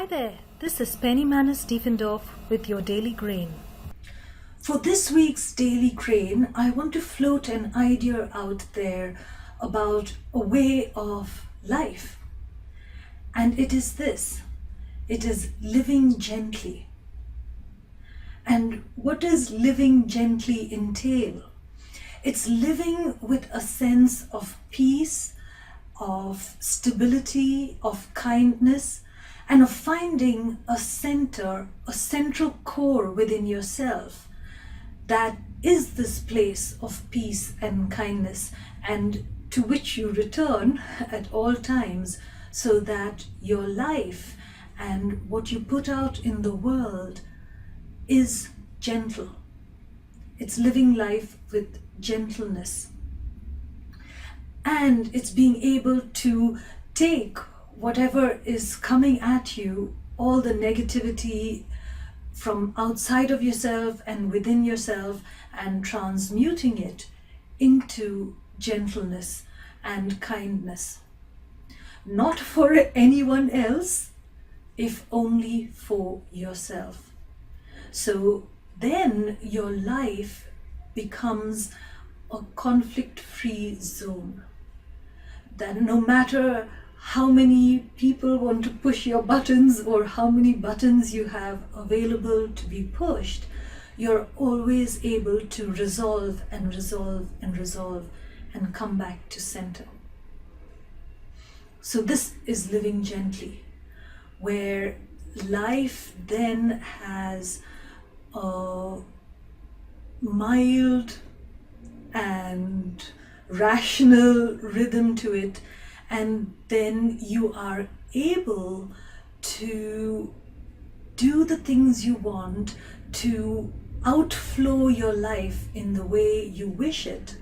Hi there, this is Penny Manus Diefendorf with your Daily Grain. For this week's Daily Grain, I want to float an idea out there about a way of life. And it is this, it is living gently. And what does living gently entail? It's living with a sense of peace, of stability, of kindness, and of finding a center, a central core within yourself that is this place of peace and kindness, and to which you return at all times so that your life and what you put out in the world is gentle. It's living life with gentleness. And it's being able to take whatever is coming at you, all the negativity from outside of yourself and within yourself, and transmuting it into gentleness and kindness. Not for anyone else, if only for yourself. So then your life becomes a conflict-free zone. That no matter how many people want to push your buttons or how many buttons you have available to be pushed, you're always able to resolve and resolve and resolve and come back to center. So this is living gently, where life then has a mild and rational rhythm to it, and then you are able to do the things you want, to outflow your life in the way you wish it,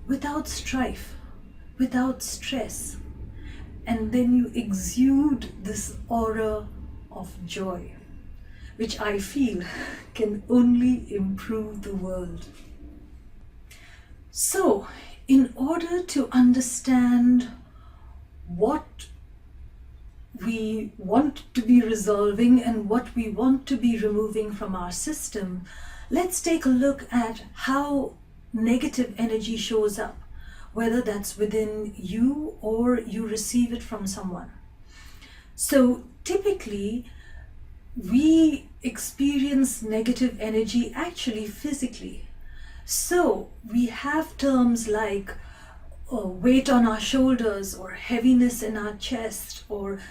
without strife, without stress, and then you exude this aura of joy, which I feel can only improve the world. So, in order to understand what we want to be resolving and what we want to be removing from our system, let's take a look at how negative energy shows up, whether that's within you or you receive it from someone. So typically, we experience negative energy actually physically. So we have terms like weight on our shoulders, or heaviness in our chest, or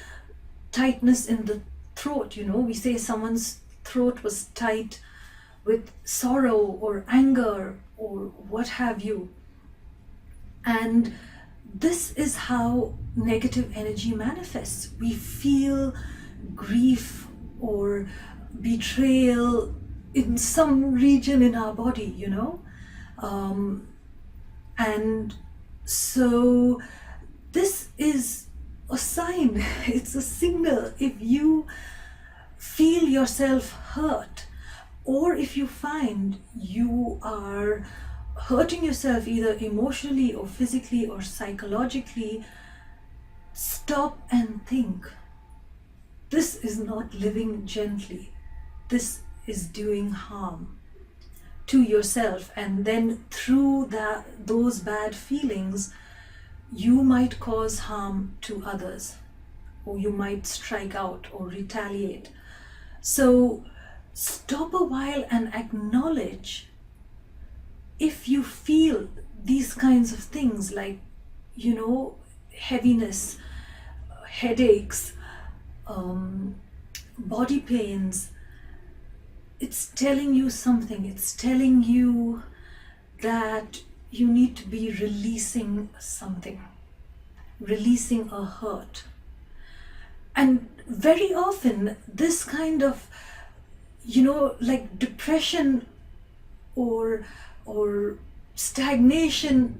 tightness in the throat. You know, we say someone's throat was tight with sorrow or anger or what have you. And this is how negative energy manifests. We feel grief or betrayal in some region in our body, you know. And so this is a sign, it's a signal. If you feel yourself hurt, or if you find you are hurting yourself either emotionally or physically or psychologically, stop and think. This is not living gently. This is doing harm to yourself, and then through those bad feelings you might cause harm to others, or you might strike out or retaliate. So stop a while and acknowledge if you feel these kinds of things, like, you know, heaviness, headaches, body pains. It's telling you something. It's telling you that you need to be releasing something, releasing a hurt. And very often this kind of, you know, like depression or stagnation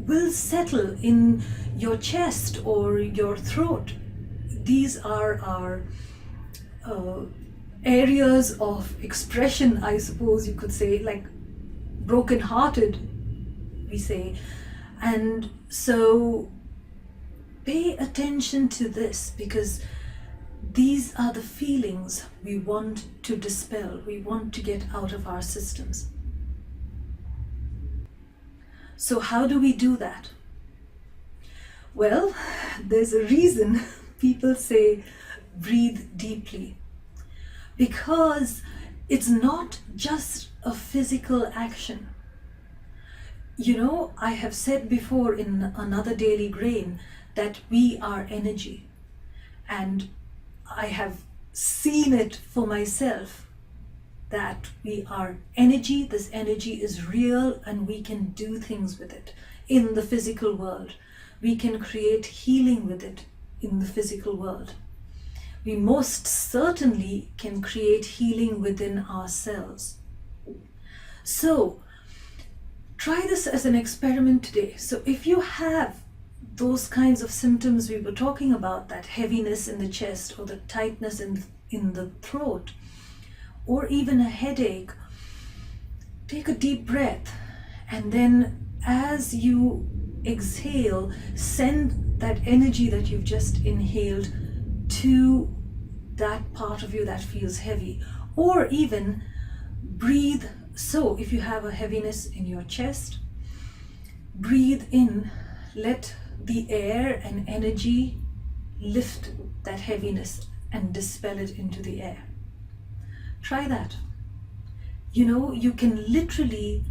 will settle in your chest or your throat. These are our areas of expression, I suppose you could say, like broken-hearted, we say. And so pay attention to this, because These are the feelings we want to dispel, we want to get out of our systems. So how do we do that? Well, there's a reason people say breathe deeply. Because it's not just a physical action. You know, I have said before in another daily grain that we are energy. And I have seen it for myself that we are energy. This energy is real and we can do things with it in the physical world. We can create healing with it in the physical world. We most certainly can create healing within ourselves. So, try this as an experiment today. So if you have those kinds of symptoms we were talking about, that heaviness in the chest or the tightness in the throat, or even a headache, take a deep breath, and then as you exhale, send that energy that you've just inhaled to that part of you that feels heavy. Or even breathe. So if you have a heaviness in your chest, breathe in, let the air and energy lift that heaviness and dispel it into the air. Try that. You know, you can literally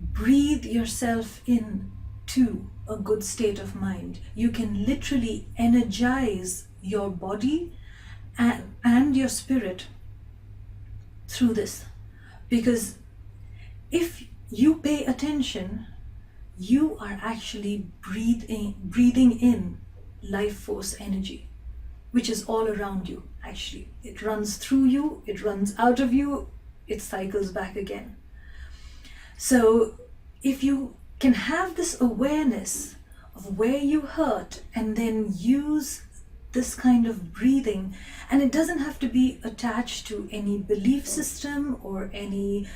breathe yourself in to a good state of mind. You can literally energize your body and your spirit through this. Because if you pay attention, you are actually breathing in life force energy, which is all around you. Actually, it runs through you, it runs out of you, it cycles back again. So if you can have this awareness of where you hurt and then use this kind of breathing, and it doesn't have to be attached to any belief system or any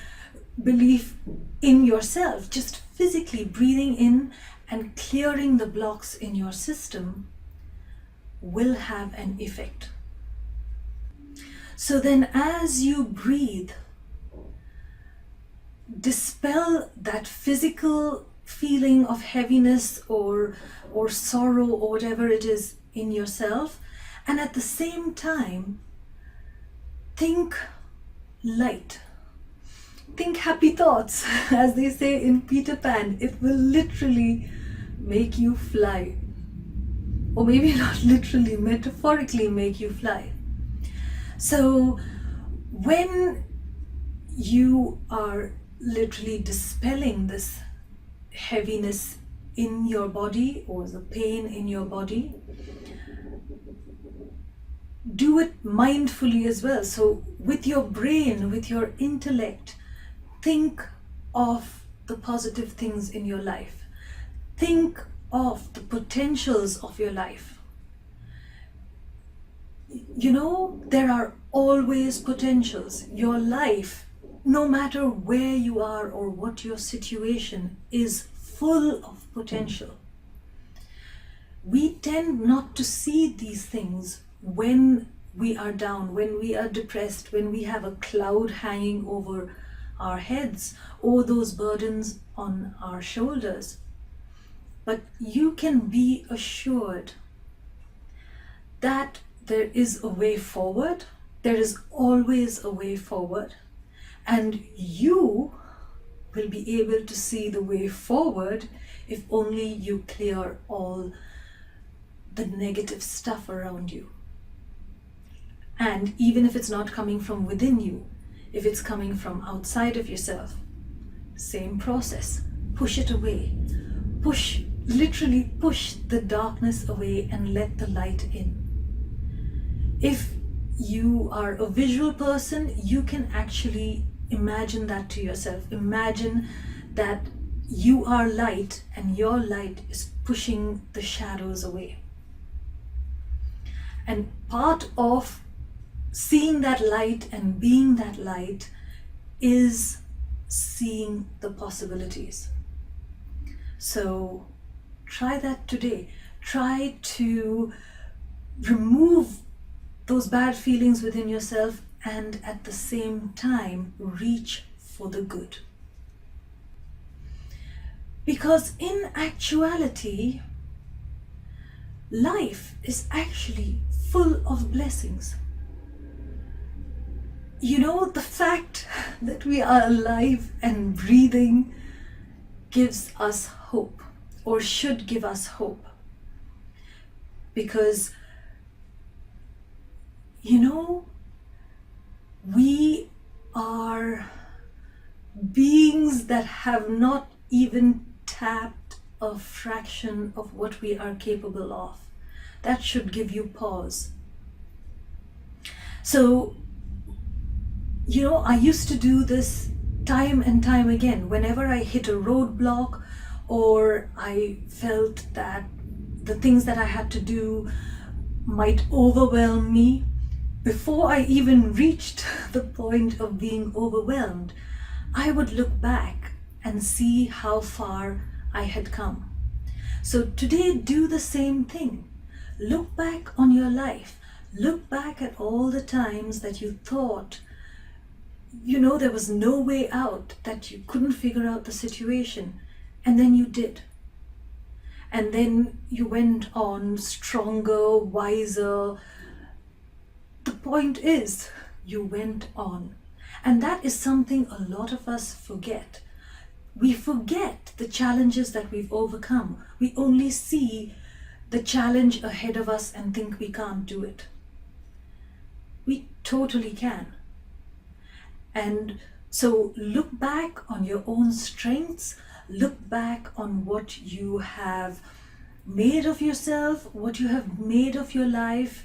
belief in yourself, just physically breathing in and clearing the blocks in your system will have an effect. So then as you breathe, dispel that physical feeling of heaviness or sorrow or whatever it is in yourself, and at the same time think light. Think happy thoughts. As they say in Peter Pan, it will literally make you fly. Or maybe not literally, metaphorically make you fly. So when you are literally dispelling this heaviness in your body or the pain in your body, do it mindfully as well. So with your brain, with your intellect, think of the positive things in your life. Think of the potentials of your life. You know, there are always potentials. Your life, no matter where you are or what your situation, is full of potential. We tend not to see these things when we are down, when we are depressed, when we have a cloud hanging over our heads or those burdens on our shoulders. But you can be assured that there is a way forward. There is always a way forward, and you will be able to see the way forward if only you clear all the negative stuff around you. And even if it's not coming from within you, if it's coming from outside of yourself, same process. Push it away. Literally push the darkness away and let the light in. If you are a visual person, you can actually imagine that to yourself. Imagine that you are light and your light is pushing the shadows away. And part of seeing that light and being that light is seeing the possibilities. So try that today. Try to remove those bad feelings within yourself and at the same time reach for the good. Because in actuality, life is actually full of blessings. You know, the fact that we are alive and breathing gives us hope, or should give us hope. Because, you know, we are beings that have not even tapped a fraction of what we are capable of. That should give you pause. So, you know, I used to do this time and time again. Whenever I hit a roadblock or I felt that the things that I had to do might overwhelm me, before I even reached the point of being overwhelmed, I would look back and see how far I had come. So today, do the same thing. Look back on your life. Look back at all the times that you thought, you know, there was no way out, that you couldn't figure out the situation, and then you did. And then you went on stronger, wiser. The point is, you went on. And that is something a lot of us forget. We forget the challenges that we've overcome. We only see the challenge ahead of us and think we can't do it. We totally can. And so look back on your own strengths, look back on what you have made of yourself, what you have made of your life.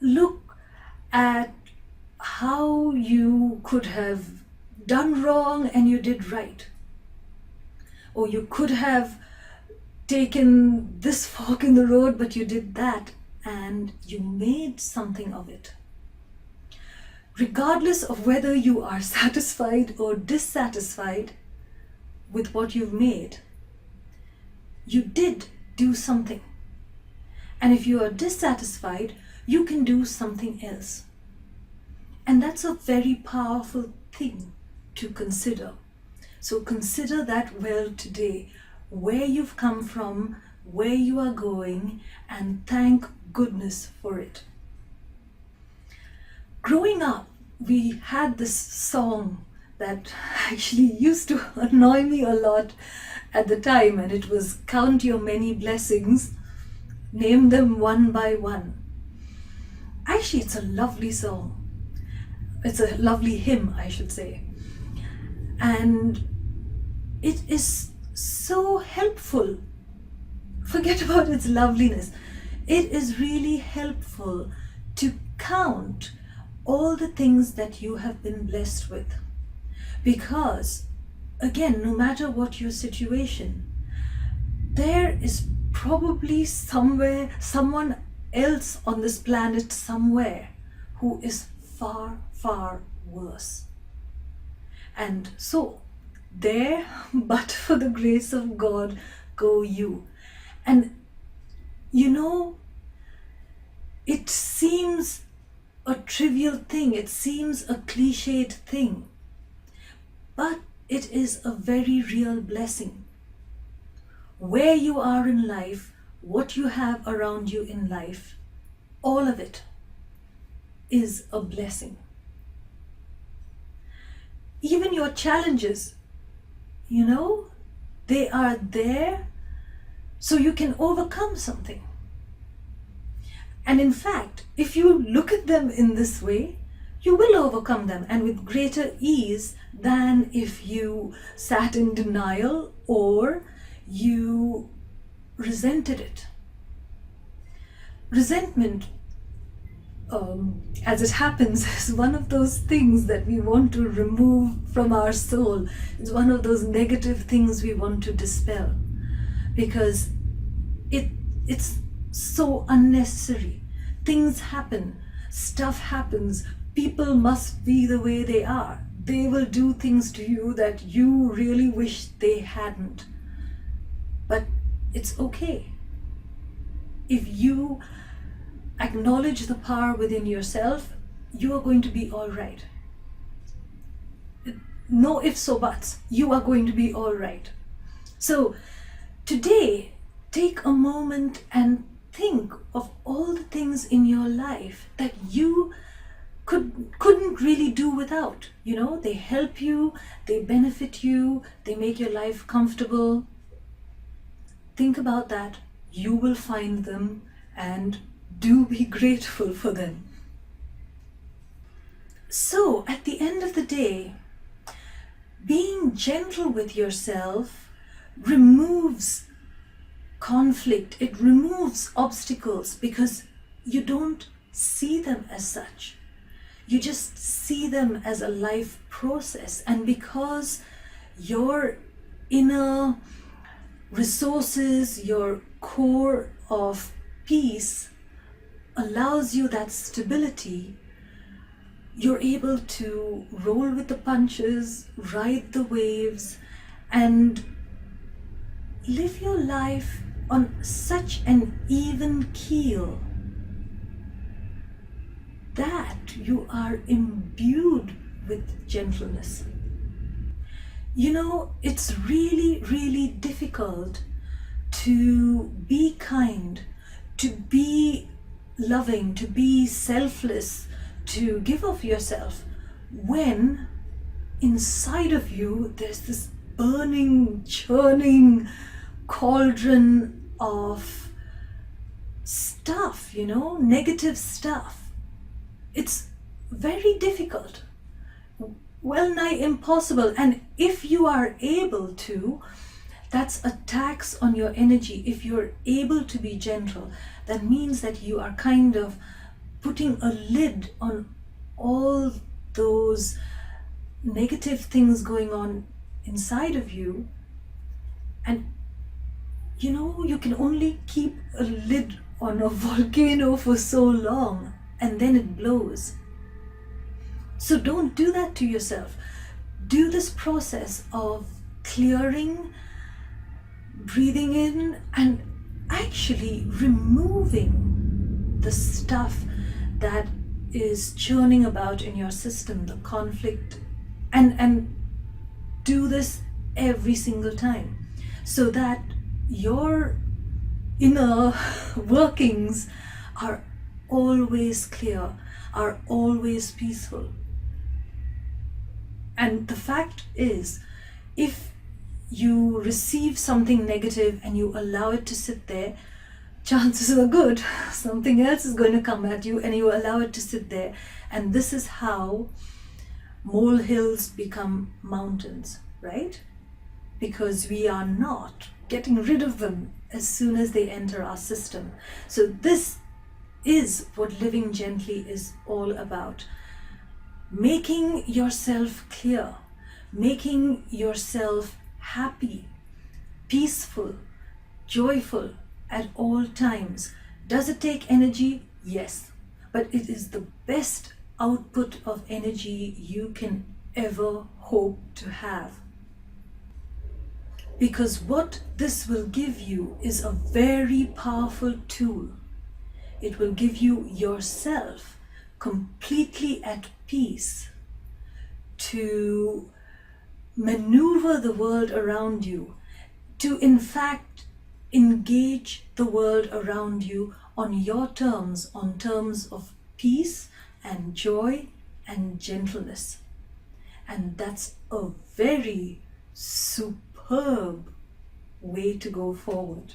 Look at how you could have done wrong and you did right. Or you could have taken this fork in the road, but you did that and you made something of it. Regardless of whether you are satisfied or dissatisfied with what you've made, you did do something. And if you are dissatisfied, you can do something else. And that's a very powerful thing to consider. So consider that well today, where you've come from, where you are going, and thank goodness for it. Growing up, we had this song that actually used to annoy me a lot at the time, and it was "Count Your Many Blessings, Name Them One by One." Actually, it's a lovely song. It's a lovely hymn, I should say. And it is so helpful. Forget about its loveliness. It is really helpful to count all the things that you have been blessed with. Because, again, no matter what your situation, there is probably someone else on this planet somewhere who is far, far worse. And so, there, but for the grace of God, go you. And, you know, it seems a trivial thing, it seems a cliched thing, but it is a very real blessing. Where you are in life, what you have around you in life, all of it is a blessing. Even your challenges, you know, they are there so you can overcome something. And in fact, if you look at them in this way, you will overcome them, and with greater ease than if you sat in denial or you resented it. Resentment, as it happens, is one of those things that we want to remove from our soul. It's one of those negative things we want to dispel, because it's so unnecessary. Things happen, stuff happens, people must be the way they are. They will do things to you that you really wish they hadn't. But it's okay. If you acknowledge the power within yourself, you are going to be all right. No ifs or buts, you are going to be all right. So today, take a moment and think of all the things in your life that you couldn't really do without. They help you, they benefit you, they make your life comfortable. Think about that. You will find them, and do be grateful for them. So at the end of the day, being gentle with yourself removes conflict, it removes obstacles, because you don't see them as such. You just see them as a life process. And because your inner resources, your core of peace allows you that stability, you're able to roll with the punches, ride the waves, and live your life on such an even keel that you are imbued with gentleness. It's really, really difficult to be kind, to be loving, to be selfless, to give of yourself, when inside of you there's this burning, churning cauldron of stuff, negative stuff. It's very difficult, well nigh impossible. And if you are able to, that's a tax on your energy. If you're able to be gentle, that means that you are kind of putting a lid on all those negative things going on inside of you. And you can only keep a lid on a volcano for so long, and then it blows. So don't do that to yourself. Do this process of clearing, breathing in, and actually removing the stuff that is churning about in your system, the conflict, and do this every single time, so that your inner workings are always clear, are always peaceful. And the fact is, if you receive something negative and you allow it to sit there, chances are good something else is going to come at you, and you allow it to sit there. And this is how molehills become mountains, right? Because we are not getting rid of them as soon as they enter our system. So this is what living gently is all about. Making yourself clear, making yourself happy, peaceful, joyful at all times. Does it take energy? Yes, but it is the best output of energy you can ever hope to have. Because what this will give you is a very powerful tool. It will give you yourself completely at peace to maneuver the world around you, to in fact engage the world around you on your terms, on terms of peace and joy and gentleness. And that's a very superb way to go forward.